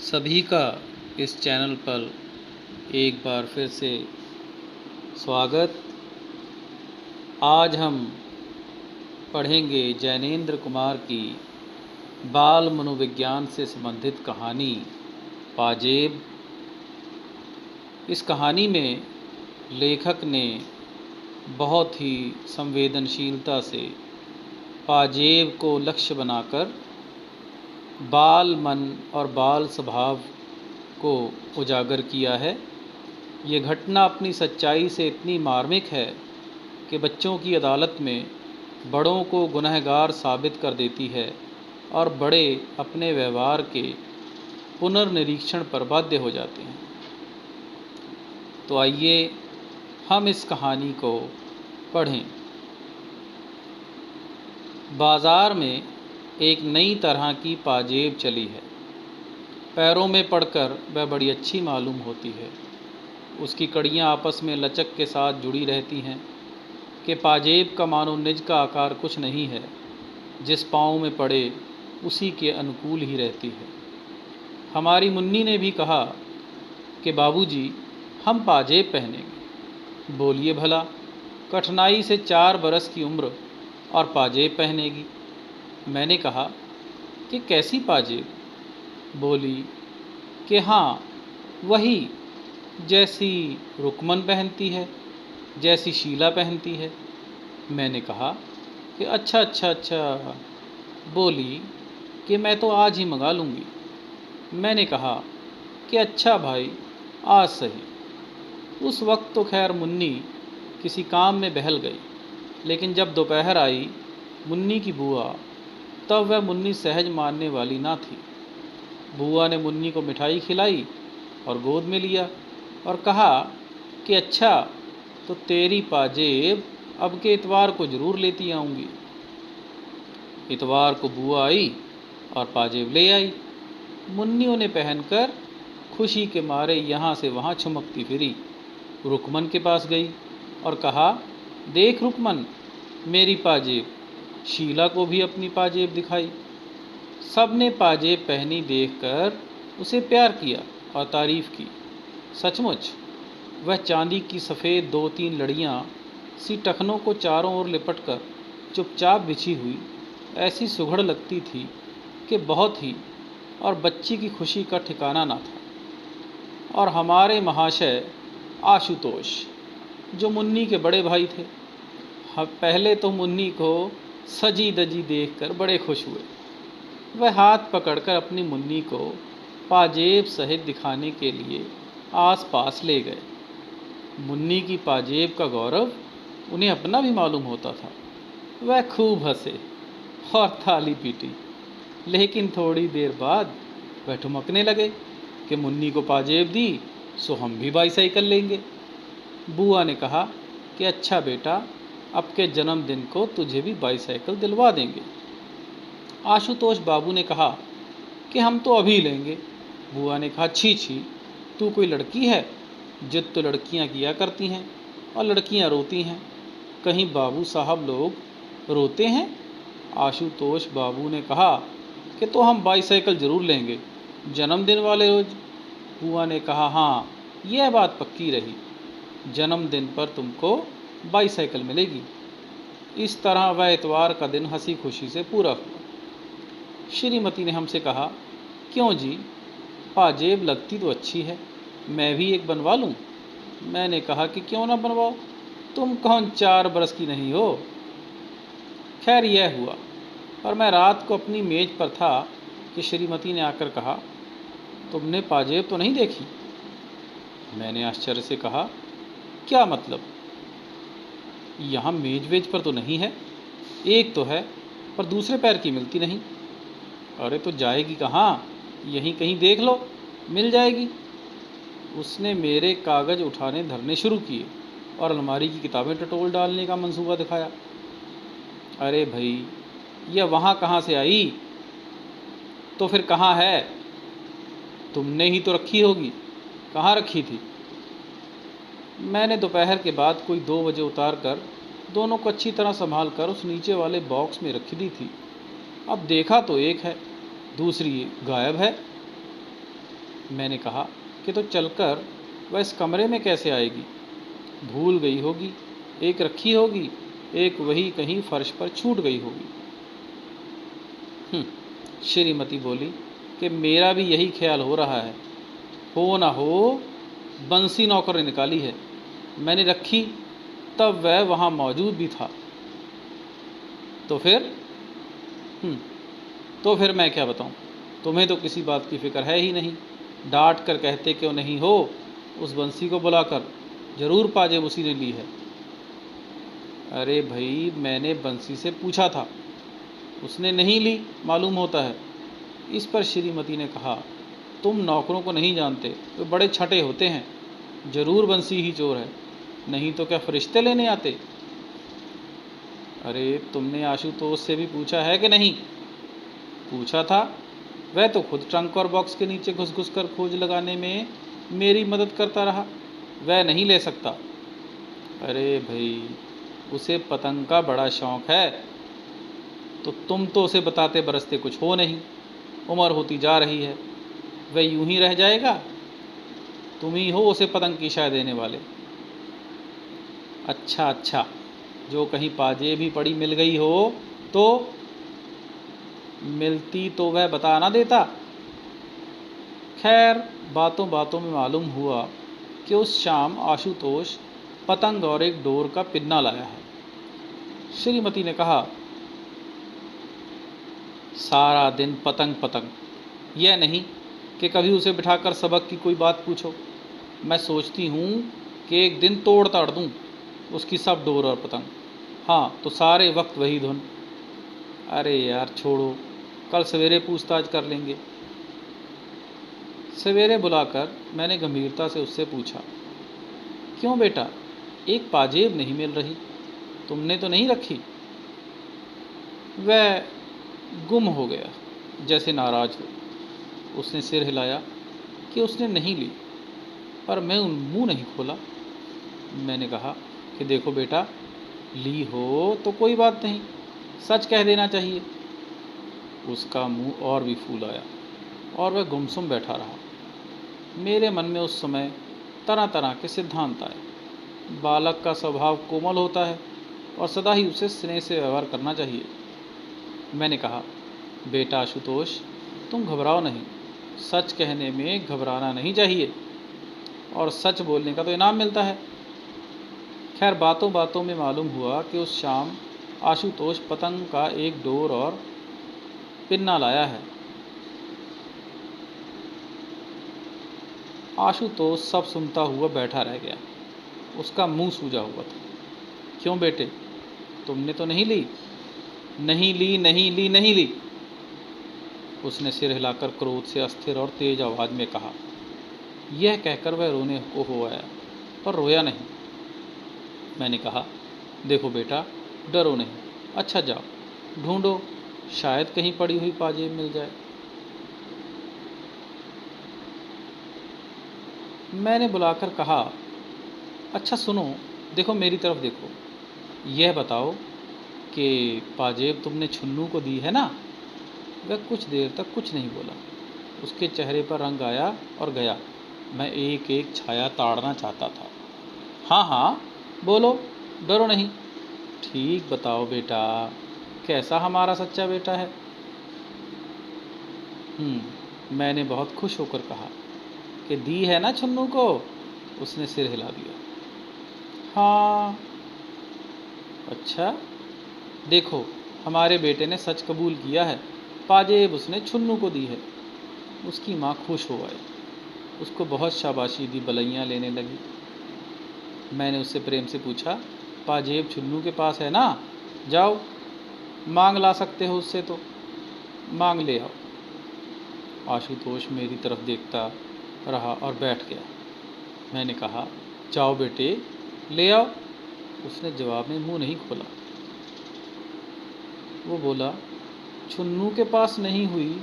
सभी का इस चैनल पर एक बार फिर से स्वागत। आज हम पढ़ेंगे जैनेंद्र कुमार की बाल मनोविज्ञान से संबंधित कहानी पाजेब। इस कहानी में लेखक ने बहुत ही संवेदनशीलता से पाजेब को लक्ष्य बनाकर बाल मन और बाल स्वभाव को उजागर किया है। ये घटना अपनी सच्चाई से इतनी मार्मिक है कि बच्चों की अदालत में बड़ों को गुनहगार साबित कर देती है और बड़े अपने व्यवहार के पुनर्निरीक्षण पर बाध्य हो जाते हैं। तो आइए हम इस कहानी को पढ़ें। बाज़ार में एक नई तरह की पाजेब चली है। पैरों में पड़कर वह बड़ी अच्छी मालूम होती है। उसकी कड़ियाँ आपस में लचक के साथ जुड़ी रहती हैं कि पाजेब का मानो निज का आकार कुछ नहीं है, जिस पाँव में पड़े उसी के अनुकूल ही रहती है। हमारी मुन्नी ने भी कहा कि बाबूजी, हम पाजेब पहनेंगे। बोलिए भला, कठिनाई से 4 बरस की उम्र और पाजेब पहनेगी। मैंने कहा कि कैसी पाजेब? बोली कि हाँ, वही जैसी रुकमन पहनती है, जैसी शीला पहनती है। मैंने कहा कि अच्छा। बोली कि मैं तो आज ही मंगा लूँगी। मैंने कहा कि अच्छा भाई, आज सही। उस वक्त तो खैर मुन्नी किसी काम में बहल गई, लेकिन जब दोपहर आई मुन्नी की बुआ, तब वह मुन्नी सहज मानने वाली ना थी। बुआ ने मुन्नी को मिठाई खिलाई और गोद में लिया और कहा कि अच्छा, तो तेरी पाजेब अब के इतवार को ज़रूर लेती आऊँगी। इतवार को बुआ आई और पाजेब ले आई। मुन्नी उन्हें पहनकर खुशी के मारे यहाँ से वहाँ छुमकती फिरी। रुकमन के पास गई और कहा, देख रुकमन, मेरी पाजेब। शीला को भी अपनी पाजेब दिखाई। सब ने पाजेब पहनी देखकर उसे प्यार किया और तारीफ़ की। सचमुच वह चांदी की सफ़ेद 2-3 लड़ियाँ सी टखनों को चारों ओर लिपटकर चुपचाप बिछी हुई ऐसी सुघड़ लगती थी कि बहुत ही, और बच्ची की खुशी का ठिकाना ना था। और हमारे महाशय आशुतोष, जो मुन्नी के बड़े भाई थे, पहले तो मुन्नी को सजी दजी देखकर बड़े खुश हुए। वह हाथ पकड़कर अपनी मुन्नी को पाजेब सहित दिखाने के लिए आसपास ले गए। मुन्नी की पाजेब का गौरव उन्हें अपना भी मालूम होता था। वह खूब हंसे और थाली पीटी, लेकिन थोड़ी देर बाद वह ठुमकने लगे कि मुन्नी को पाजेब दी सो हम भी बाईसाइकिल लेंगे। बुआ ने कहा कि अच्छा बेटा, अब के जन्मदिन को तुझे भी बाईसाइकिल दिलवा देंगे। आशुतोष बाबू ने कहा कि हम तो अभी लेंगे। बुआ ने कहा, छी, तू कोई लड़की है? जिद तो लड़कियां किया करती हैं और लड़कियां रोती हैं। कहीं बाबू साहब लोग रोते हैं? आशुतोष बाबू ने कहा कि तो हम बाईसाइकिल ज़रूर लेंगे, जन्मदिन वाले रोज। बुआ ने कहा, हाँ, यह बात पक्की रही, जन्मदिन पर तुमको बाईसाइकिल मिलेगी। इस तरह वह इतवार का दिन हंसी खुशी से पूरा हुआ। श्रीमती ने हमसे कहा, क्यों जी, पाजेब लगती तो अच्छी है, मैं भी एक बनवा लूँ? मैंने कहा कि क्यों ना बनवाओ, तुम कौन 4 बरस की नहीं हो। खैर यह हुआ, और मैं रात को अपनी मेज़ पर था कि श्रीमती ने आकर कहा, तुमने पाजेब तो नहीं देखी? मैंने आश्चर्य से कहा, क्या मतलब? यहाँ मेज वेज पर तो नहीं है, एक तो है पर दूसरे पैर की मिलती नहीं। अरे तो जाएगी कहाँ, यहीं कहीं देख लो, मिल जाएगी। उसने मेरे कागज़ उठाने धरने शुरू किए और अलमारी की किताबें टटोल डालने का मंसूबा दिखाया। अरे भाई, यह वहाँ कहाँ से आई? तो फिर कहाँ है? तुमने ही तो रखी होगी। कहाँ रखी थी? मैंने दोपहर के बाद कोई 2 बजे उतार कर दोनों को अच्छी तरह संभाल कर उस नीचे वाले बॉक्स में रख दी थी। अब देखा तो एक है, दूसरी गायब है। मैंने कहा कि तो चलकर वह इस कमरे में कैसे आएगी? भूल गई होगी, एक रखी होगी, एक वही कहीं फर्श पर छूट गई होगी। श्रीमती बोली कि मेरा भी यही ख्याल हो रहा है। हो ना हो बंसी नौकर ने निकाली है। मैंने रखी तब वह वहाँ मौजूद भी था। तो फिर मैं क्या बताऊँ? तुम्हें तो किसी बात की फिक्र है ही नहीं। डांट कर कहते क्यों नहीं हो? उस बंसी को बुलाकर, जरूर पाजेब उसी ने ली है। अरे भाई, मैंने बंसी से पूछा था, उसने नहीं ली मालूम होता है। इस पर श्रीमती ने कहा, तुम नौकरों को नहीं जानते, वे बड़े छठे होते हैं। जरूर बंसी ही चोर है, नहीं तो क्या फरिश्ते लेने आते? अरे तुमने आशुतोष से भी पूछा है कि नहीं? पूछा था, वह तो खुद ट्रंक और बॉक्स के नीचे घुस घुस कर खोज लगाने में मेरी मदद करता रहा। वह नहीं ले सकता। अरे भाई, उसे पतंग का बड़ा शौक है, तो तुम तो उसे बताते बरसते कुछ हो नहीं। उम्र होती जा रही है, वह यूं ही रह जाएगा? तुम ही हो उसे पतंग की शाय देने वाले। अच्छा, जो कहीं पाजेब भी पड़ी मिल गई हो तो? मिलती तो वह बता ना देता। खैर, बातों बातों में मालूम हुआ कि उस शाम आशुतोष पतंग और एक डोर का पिन्ना लाया है। श्रीमती ने कहा, सारा दिन पतंग पतंग, यह नहीं कि कभी उसे बिठाकर सबक की कोई बात पूछो। मैं सोचती हूँ कि एक दिन तोड़ ताड़ दूँ उसकी सब डोर और पतंग। हाँ, तो सारे वक्त वही धुन। अरे यार छोड़ो, कल सवेरे पूछताछ कर लेंगे। सवेरे बुलाकर मैंने गंभीरता से उससे पूछा, क्यों बेटा, एक पाजेब नहीं मिल रही? तुमने तो नहीं रखी? वह गुम हो गया, जैसे नाराज हो। उसने सिर हिलाया कि उसने नहीं ली, पर मैं मुंह नहीं खोला। मैंने कहा कि देखो बेटा, ली हो तो कोई बात नहीं, सच कह देना चाहिए। उसका मुंह और भी फूल आया और वह गुमसुम बैठा रहा। मेरे मन में उस समय तरह तरह के सिद्धांत आए। बालक का स्वभाव कोमल होता है और सदा ही उसे स्नेह से व्यवहार करना चाहिए। मैंने कहा, बेटा आशुतोष, तुम घबराओ नहीं, सच कहने में घबराना नहीं चाहिए, और सच बोलने का तो इनाम मिलता है। खैर, बातों बातों में मालूम हुआ कि उस शाम आशुतोष पतंग का एक डोर और पिन्ना लाया है। आशुतोष सब सुनता हुआ बैठा रह गया। उसका मुंह सूजा हुआ था। क्यों बेटे, तुमने तो नहीं ली? नहीं ली, नहीं ली, नहीं ली। उसने सिर हिलाकर क्रोध से अस्थिर और तेज आवाज में कहा। यह कहकर वह रोने को हो आया, पर रोया नहीं। मैंने कहा, देखो बेटा, डरो नहीं। अच्छा जाओ, ढूंढो, शायद कहीं पड़ी हुई पाजेब मिल जाए। मैंने बुलाकर कहा, अच्छा सुनो, देखो मेरी तरफ देखो। यह बताओ कि पाजेब तुमने छुन्नू को दी है ना? वह कुछ देर तक कुछ नहीं बोला। उसके चेहरे पर रंग आया और गया। मैं एक एक छाया ताड़ना चाहता था। हाँ, बोलो, डरो नहीं। ठीक बताओ बेटा, कैसा हमारा सच्चा बेटा है? मैंने बहुत खुश होकर कहा कि दी है ना छुन्नू को। उसने सिर हिला दिया। हाँ। अच्छा, देखो, हमारे बेटे ने सच कबूल किया है, पाजेब उसने छुन्नू को दी है। उसकी माँ खुश हो आई, उसको बहुत शाबाशी दी, बलैयाँ लेने लगी। मैंने उससे प्रेम से पूछा, पाजेब छुन्नू के पास है ना? जाओ, मांग ला सकते हो उससे, तो मांग ले आओ। आशुतोष मेरी तरफ देखता रहा और बैठ गया। मैंने कहा, जाओ बेटे, ले आओ। उसने जवाब में मुंह नहीं खोला। वो बोला, छुन्नू के पास नहीं हुई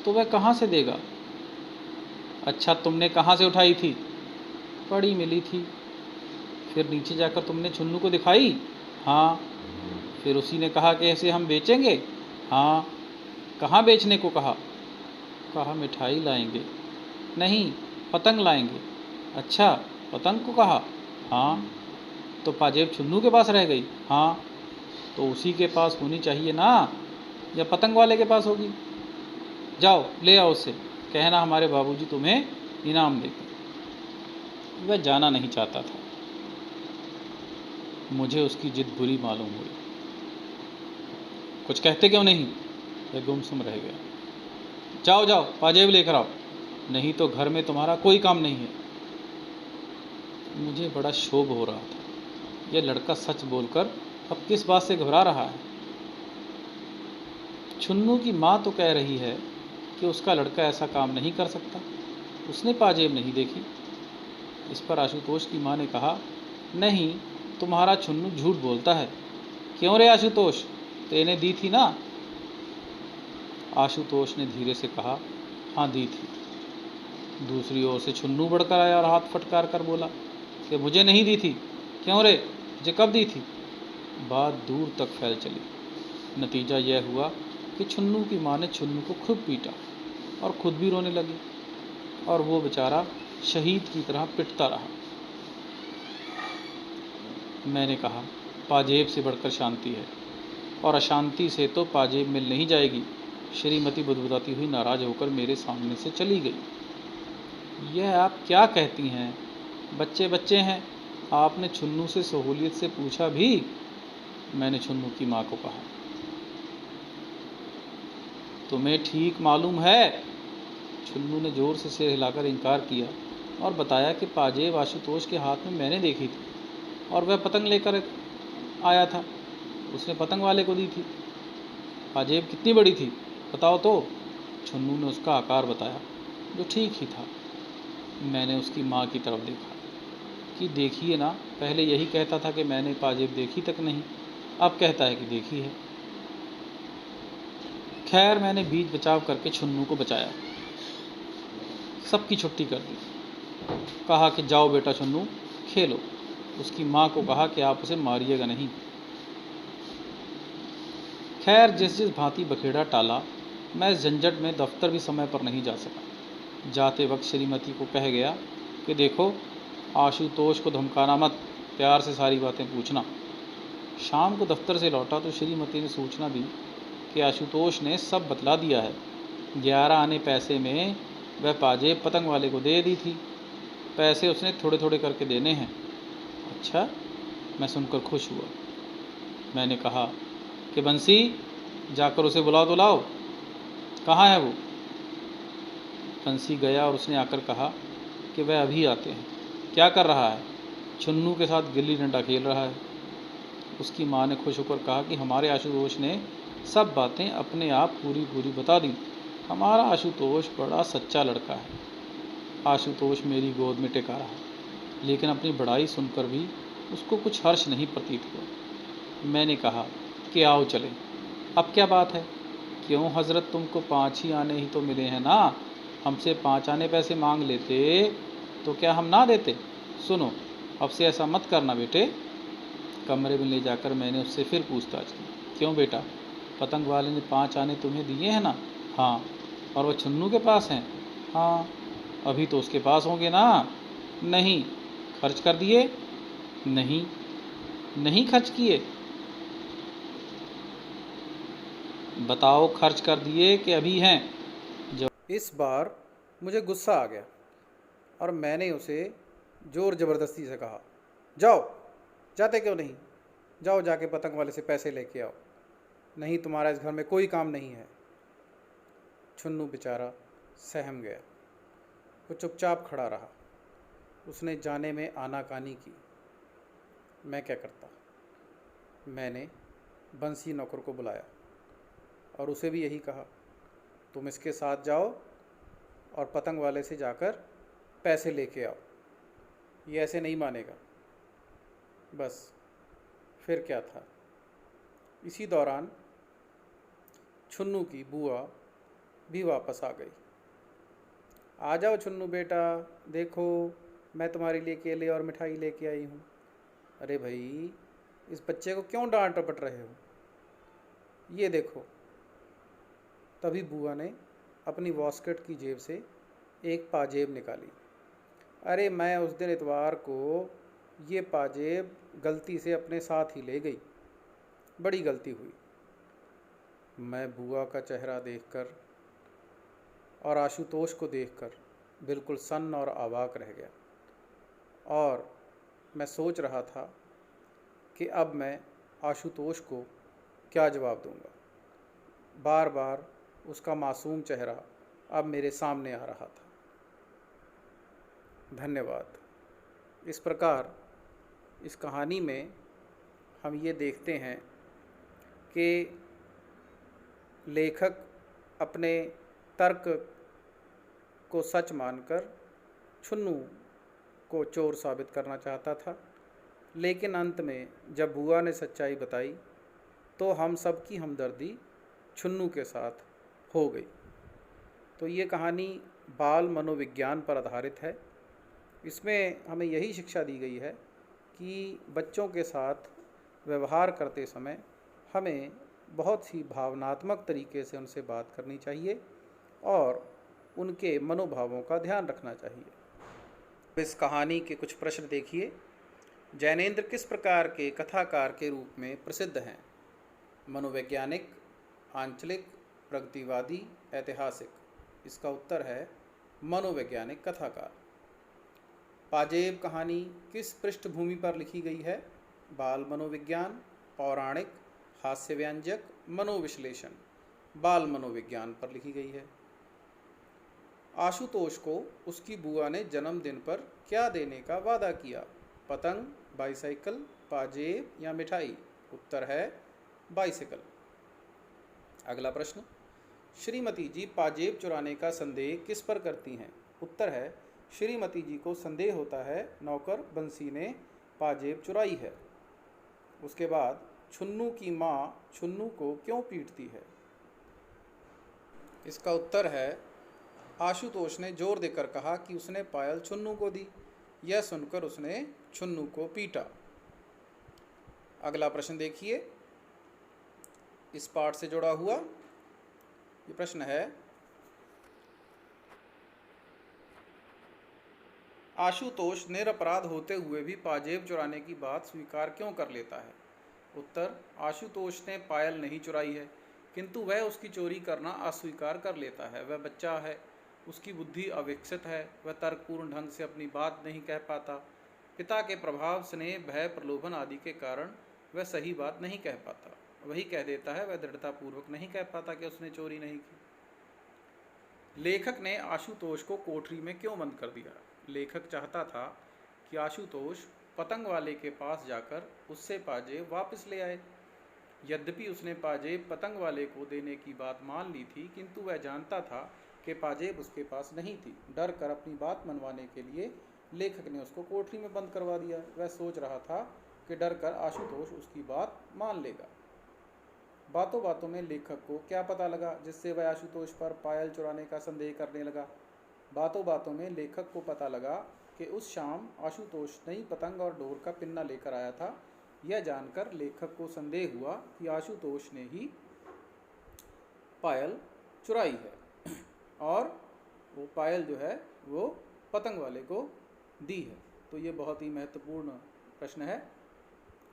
तो वह कहाँ से देगा? अच्छा, तुमने कहाँ से उठाई थी? पड़ी मिली थी। फिर नीचे जाकर तुमने छुन्नू को दिखाई? हाँ। फिर उसी ने कहा कि ऐसे हम बेचेंगे? हाँ। कहाँ बेचने को कहा? कहा मिठाई लाएंगे। नहीं, पतंग लाएंगे। अच्छा, पतंग को कहा? हाँ। तो पाजेब छुन्नू के पास रह गई? हाँ। तो उसी के पास होनी चाहिए ना, या पतंग वाले के पास होगी? जाओ ले आओ उससे, कहना हमारे बाबूजी तुम्हें इनाम देंगे। वह जाना नहीं चाहता था। मुझे उसकी जिद बुरी मालूम हुई। कुछ कहते क्यों नहीं? वह गुमसुम रह गया। जाओ जाओ पाजेब लेकर आओ, नहीं तो घर में तुम्हारा कोई काम नहीं है। मुझे बड़ा क्षोभ हो रहा था। यह लड़का सच बोलकर अब किस बात से घबरा रहा है? छुन्नू की माँ तो कह रही है कि उसका लड़का ऐसा काम नहीं कर सकता, उसने पाजेब नहीं देखी। इस पर आशुतोष की माँ ने कहा, नहीं, तुम्हारा छुन्नू झूठ बोलता है। क्यों रे आशुतोष, तेने दी थी ना? आशुतोष ने धीरे से कहा, हाँ दी थी। दूसरी ओर से छुन्नू बढ़कर आया और हाथ फटकार कर बोला कि मुझे नहीं दी थी। क्यों रे, मुझे कब दी थी? बात दूर तक फैल चली। नतीजा यह हुआ कि छुन्नू की माँ ने छुन्नू को खूब पीटा और खुद भी रोने लगी, और वो बेचारा शहीद की तरह पिटता रहा। मैंने कहा, पाजेब से बढ़कर शांति है, और अशांति से तो पाजेब मिल नहीं जाएगी। श्रीमती बुदबुदाती हुई नाराज होकर मेरे सामने से चली गई। यह आप क्या कहती हैं? बच्चे बच्चे हैं, आपने छुन्नू से सहूलियत से पूछा भी? मैंने छुन्नू की माँ को कहा। तुम्हें ठीक मालूम है? छुन्नू ने जोर से सिर हिलाकर इनकार किया और बताया कि पाजेब आशुतोष के हाथ में मैंने देखी थी, और वह पतंग लेकर आया था, उसने पतंग वाले को दी थी। पाजेब कितनी बड़ी थी बताओ तो? छुन्नू ने उसका आकार बताया, जो ठीक ही था। मैंने उसकी माँ की तरफ देखा कि देखिए ना, पहले यही कहता था कि मैंने पाजेब देखी तक नहीं, अब कहता है कि देखी है। खैर, मैंने बीच बचाव करके छुन्नू को बचाया, सबकी छुट्टी कर दी। कहा कि जाओ बेटा छुन्नू, खेलो। उसकी माँ को कहा कि आप उसे मारिएगा नहीं। खैर, जिस जिस भांति बखेड़ा टाला, मैं इस झंझट में दफ्तर भी समय पर नहीं जा सका। जाते वक्त श्रीमती को कह गया कि देखो, आशुतोष को धमकाना मत, प्यार से सारी बातें पूछना। शाम को दफ्तर से लौटा तो श्रीमती ने सूचना दी कि आशुतोष ने सब बतला दिया है। 11 आने पैसे में वह पाजेब पतंग वाले को दे दी थी। पैसे उसने थोड़े थोड़े करके देने हैं। अच्छा, मैं सुनकर खुश हुआ। मैंने कहा कि बंसी, जाकर उसे बुला तो लाओ। कहाँ है वो? बंसी गया और उसने आकर कहा कि वह अभी आते हैं। क्या कर रहा है? छुन्नू के साथ गिल्ली डंडा खेल रहा है। उसकी माँ ने खुश होकर कहा कि हमारे आशुतोष ने सब बातें अपने आप पूरी पूरी बता दी। हमारा आशुतोष बड़ा सच्चा लड़का है। आशुतोष मेरी गोद में टिका रहा, लेकिन अपनी बड़ाई सुनकर भी उसको कुछ हर्ष नहीं प्रतीत हुआ। मैंने कहा कि आओ चलें। अब क्या बात है? क्यों हज़रत, तुमको 5 ही आने ही तो मिले हैं ना। हमसे 5 आने पैसे मांग लेते तो क्या हम ना देते? सुनो, अब से ऐसा मत करना बेटे। कमरे में ले जाकर मैंने उससे फिर पूछताछ की। क्यों बेटा, पतंग वाले ने 5 आने तुम्हें दिए हैं ना? हाँ। और वह छुन्नू के पास हैं? हाँ। अभी तो उसके पास होंगे ना? नहीं। खर्च कर दिए? नहीं। नहीं खर्च किए? बताओ, खर्च कर दिए कि अभी हैं? इस बार मुझे गुस्सा आ गया और मैंने उसे ज़ोर ज़बरदस्ती से कहा, जाओ, जाते क्यों नहीं? जाओ जाके पतंग वाले से पैसे लेके आओ, नहीं तुम्हारा इस घर में कोई काम नहीं है। छुन्नू बेचारा सहम गया। वो चुपचाप खड़ा रहा। उसने जाने में आनाकानी की। मैं क्या करता? मैंने बंसी नौकर को बुलाया और उसे भी यही कहा, तुम इसके साथ जाओ और पतंग वाले से जाकर पैसे लेके आओ, ये ऐसे नहीं मानेगा। बस, फिर क्या था। इसी दौरान छुन्नू की बुआ भी वापस आ गई। आ जाओ छुन्नू बेटा, देखो मैं तुम्हारे लिए केले और मिठाई लेके आई हूँ। अरे भाई, इस बच्चे को क्यों डांट डपट रहे हो? ये देखो। तभी बुआ ने अपनी वॉस्कट की जेब से एक पाजेब निकाली। अरे मैं उस दिन इतवार को ये पाजेब गलती से अपने साथ ही ले गई, बड़ी गलती हुई। मैं बुआ का चेहरा देखकर और आशुतोष को देखकर बिल्कुल सन्न और अवाक रह गया, और मैं सोच रहा था कि अब मैं आशुतोष को क्या जवाब दूंगा। बार बार उसका मासूम चेहरा अब मेरे सामने आ रहा था। धन्यवाद। इस प्रकार इस कहानी में हम ये देखते हैं कि लेखक अपने तर्क को सच मानकर छुन्नू को चोर साबित करना चाहता था, लेकिन अंत में जब बुआ ने सच्चाई बताई तो हम सब की हमदर्दी छुन्नू के साथ हो गई। तो ये कहानी बाल मनोविज्ञान पर आधारित है। इसमें हमें यही शिक्षा दी गई है कि बच्चों के साथ व्यवहार करते समय हमें बहुत ही भावनात्मक तरीके से उनसे बात करनी चाहिए और उनके मनोभावों का ध्यान रखना चाहिए। इस कहानी के कुछ प्रश्न देखिए। जैनेंद्र किस प्रकार के कथाकार के रूप में प्रसिद्ध हैं? मनोवैज्ञानिक, आंचलिक, प्रगतिवादी, ऐतिहासिक। इसका उत्तर है मनोवैज्ञानिक कथाकार। पाजेब कहानी किस पृष्ठभूमि पर लिखी गई है? बाल मनोविज्ञान, पौराणिक, हास्यव्यंजक, मनोविश्लेषण। बाल मनोविज्ञान पर लिखी गई है। आशुतोष को उसकी बुआ ने जन्मदिन पर क्या देने का वादा किया? पतंग, बाइसाइकिल, पाजेब या मिठाई? उत्तर है बाइसाइकिल। अगला प्रश्न, श्रीमती जी पाजेब चुराने का संदेह किस पर करती हैं? उत्तर है श्रीमती जी को संदेह होता है नौकर बंसी ने पाजेब चुराई है। उसके बाद छुन्नू की माँ छुन्नू को क्यों पीटती है? इसका उत्तर है आशुतोष ने जोर देकर कहा कि उसने पायल छुन्नू को दी। यह सुनकर उसने छुन्नू को पीटा। अगला प्रश्न देखिए, इस पाठ से जुड़ा हुआ ये प्रश्न है, आशुतोष निरपराध होते हुए भी पाजेब चुराने की बात स्वीकार क्यों कर लेता है? उत्तर, आशुतोष ने पायल नहीं चुराई है, किंतु वह उसकी चोरी करना अस्वीकार कर लेता है। वह बच्चा है, उसकी बुद्धि अविकसित है, वह तर्कपूर्ण ढंग से अपनी बात नहीं कह पाता। पिता के प्रभाव, स्नेह, भय, प्रलोभन आदि के कारण वह सही बात नहीं कह पाता। वही कह देता है, वह दृढ़तापूर्वक नहीं कह पाता कि उसने चोरी नहीं की। लेखक ने आशुतोष को कोठरी में क्यों बंद कर दिया? लेखक चाहता था कि आशुतोष पतंग वाले के पास जाकर उससे पाजेब वापस ले आए। यद्यपि उसने पाजेब पतंग वाले को देने की बात मान ली थी, किंतु वह जानता था कि पाजेब उसके पास नहीं थी। डर कर अपनी बात मनवाने के लिए लेखक ने उसको कोठरी में बंद करवा दिया। वह सोच रहा था कि डर कर आशुतोष उसकी बात मान लेगा। बातों बातों में लेखक को क्या पता लगा जिससे वह आशुतोष पर पायल चुराने का संदेह करने लगा? बातों बातों में लेखक को पता लगा कि उस शाम आशुतोष नई पतंग और डोर का पिन्ना लेकर आया था। यह जानकर लेखक को संदेह हुआ कि आशुतोष ने ही पायल चुराई है और वो पायल जो है वो पतंग वाले को दी है। तो ये बहुत ही महत्वपूर्ण प्रश्न है,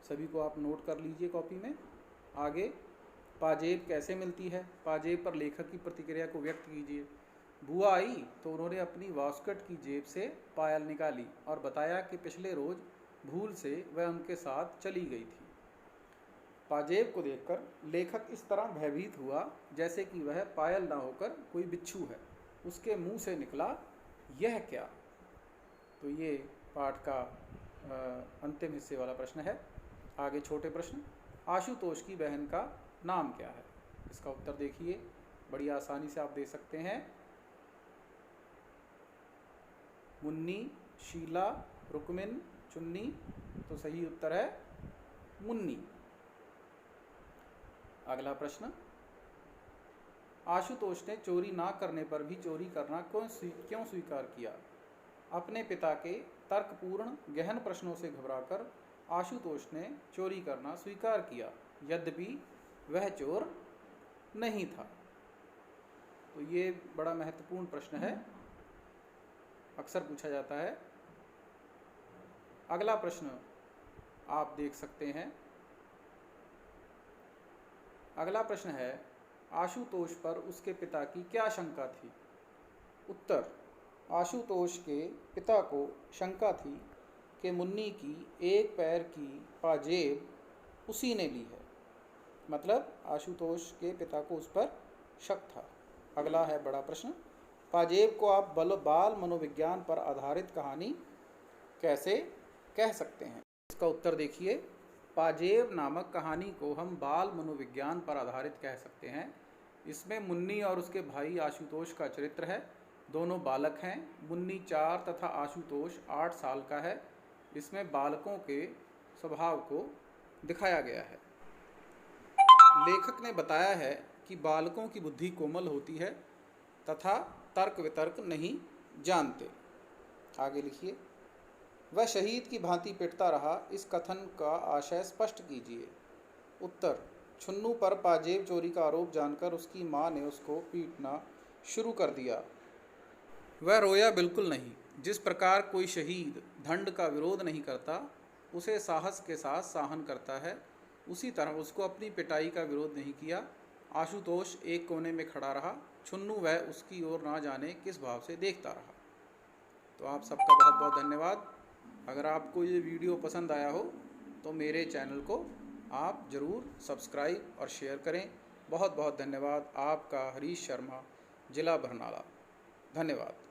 सभी को आप नोट कर लीजिए कॉपी में। आगे, पाजेब कैसे मिलती है? पाजेब पर लेखक की प्रतिक्रिया को व्यक्त कीजिए। बुआ आई तो उन्होंने अपनी वास्कट की जेब से पायल निकाली और बताया कि पिछले रोज भूल से वह उनके साथ चली गई थी। पाजेब को देखकर लेखक इस तरह भयभीत हुआ जैसे कि वह पायल न होकर कोई बिच्छू है। उसके मुंह से निकला, यह क्या? तो ये पाठ का अंतिम हिस्से वाला प्रश्न है। आगे छोटे प्रश्न, आशुतोष की बहन का नाम क्या है? इसका उत्तर देखिए, बड़ी आसानी से आप दे सकते हैं। मुन्नी, शीला, रुक्मिन, चुन्नी। तो सही उत्तर है मुन्नी। अगला प्रश्न, आशुतोष ने चोरी ना करने पर भी चोरी करना क्यों स्वीकार किया? अपने पिता के तर्कपूर्ण गहन प्रश्नों से घबराकर आशुतोष ने चोरी करना स्वीकार किया, यद्यपि वह चोर नहीं था। तो ये बड़ा महत्वपूर्ण प्रश्न है। अक्सर पूछा जाता है। अगला प्रश्न आप देख सकते हैं। अगला प्रश्न है, आशुतोष पर उसके पिता की क्या शंका थी? उत्तर, आशुतोष के पिता को शंका थी कि मुन्नी की एक पैर की पाजेब उसी ने ली है। मतलब आशुतोष के पिता को उस पर शक था। अगला है बड़ा प्रश्न, पाजेब को आप बाल मनोविज्ञान पर आधारित कहानी कैसे कह सकते हैं? इसका उत्तर देखिए, पाजेब नामक कहानी को हम बाल मनोविज्ञान पर आधारित कह सकते हैं। इसमें मुन्नी और उसके भाई आशुतोष का चरित्र है। दोनों बालक हैं। मुन्नी 4 तथा आशुतोष 8 साल का है। इसमें बालकों के स्वभाव को दिखाया गया है। लेखक ने बताया है कि बालकों की बुद्धि कोमल होती है तथा तर्क वितर्क नहीं जानते। आगे लिखिए, वह शहीद की भांति पिटता रहा, इस कथन का आशय स्पष्ट कीजिए। उत्तर, छुन्नू पर पाजेब चोरी का आरोप जानकर उसकी मां ने उसको पीटना शुरू कर दिया। वह रोया बिल्कुल नहीं। जिस प्रकार कोई शहीद दंड का विरोध नहीं करता, उसे साहस के साथ सहन करता है, उसी तरह उसको अपनी पिटाई का विरोध नहीं किया। आशुतोष एक कोने में खड़ा रहा। छुन्नू वह उसकी ओर ना जाने किस भाव से देखता रहा। तो आप सबका बहुत बहुत धन्यवाद। अगर आपको ये वीडियो पसंद आया हो तो मेरे चैनल को आप ज़रूर सब्सक्राइब और शेयर करें। बहुत बहुत धन्यवाद। आपका हरीश शर्मा, जिला बरनाला। धन्यवाद।